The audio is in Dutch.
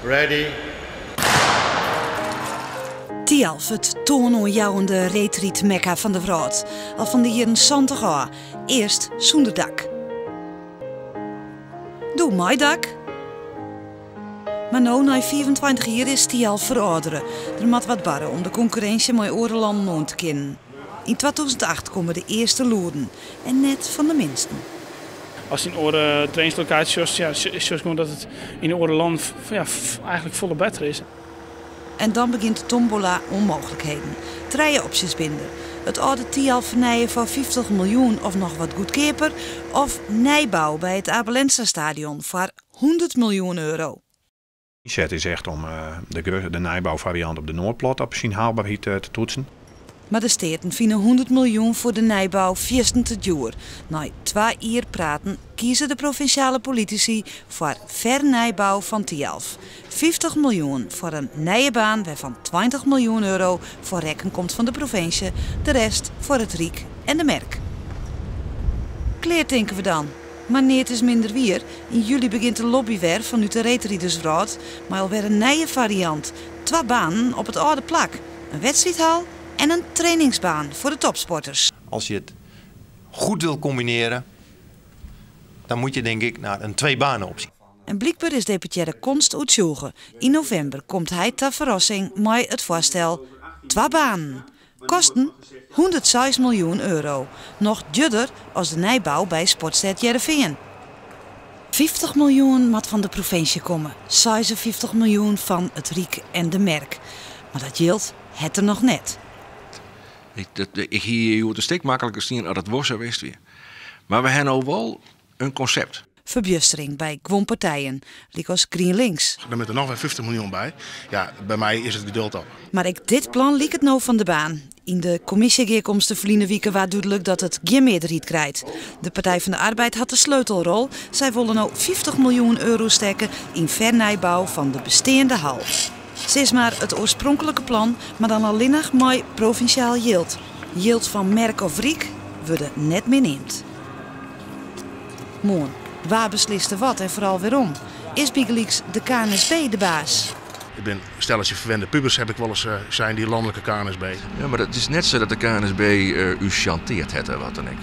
Ready. Tialf, het toonoonjouwende retreat Mekka van de Vrood. Al van de jaren 70 jaar. Eerst zonder dak. Doe mij dak. Maar nu, na 24 jaar, is Tialf verouderen. Er moet wat barren om de concurrentie met andere landen aan te kennen. In 2008 komen de eerste loeren. En net van de minsten. Als je in andere trainingslocaties is gewoon dat het in andere landen eigenlijk volle beter is. En dan begint de tombola onmogelijkheden. 3 opties binden. Het oude Tialf vernijen voor 50 miljoen of nog wat goedkoper. Of nijbouw bij het Abelense stadion voor 100 miljoen euro. Het is echt om de nijbouwvariant op de Noordplot op zijn haalbaarheid te toetsen. Maar de steden vinden 100 miljoen voor de nijbouw viersten te duur. Na 2 jaar praten kiezen de provinciale politici voor vernijbouw van Tialf. 50 miljoen voor een nieuwe baan waarvan 20 miljoen euro voor rekken komt van de provincie. De rest voor het Riek en de Merk. Kleer denken we dan. Maar nee, het is minder weer. In juli begint de lobbywer vanuit de Reetriedersraad. Maar alweer een nieuwe variant. 2 banen op het oude plak. Een wedstrijdhal en een trainingsbaan voor de topsporters. Als je het goed wil combineren, dan moet je denk ik naar een 2-banen optie. En blijkbaar is deputaire Konst uitzoeken. In november komt hij ter verrassing met het voorstel 2 banen. Kosten 106 miljoen euro. Nog duurder als de nijbouw bij Sportstad Jereveen. 50 miljoen moet van de provincie komen. 56 miljoen van het Riek en de Merk. Maar dat geldt het er nog net. Ik hier de stik makkelijker zien als het was geweest weer. Maar we hebben ook wel een concept. Verbjustering bij gewoon partijen, like als GreenLinks. Dan met er nog weer 50 miljoen bij. Ja, bij mij is het geduld op. Maar ik dit plan liep het nou van de baan. In de commissiegeerkomst de verleden weken was duidelijk dat het geen meerderheid krijgt. De Partij van de Arbeid had de sleutelrol. Zij willen nou 50 miljoen euro steken in vernijbouw van de bestaande hal. Ze is maar het oorspronkelijke plan, maar dan alleen nog mooi provinciaal yield. Yield van Merk of Riek worden net meer neemt. Mooi. Waar besliste wat en vooral waarom? Is Bigeliks de KNSB de baas? Ik ben stelletje verwende pubers heb ik wel eens zijn die landelijke KNSB. Ja, maar het is net zo dat de KNSB u chanteert, wat dan ik.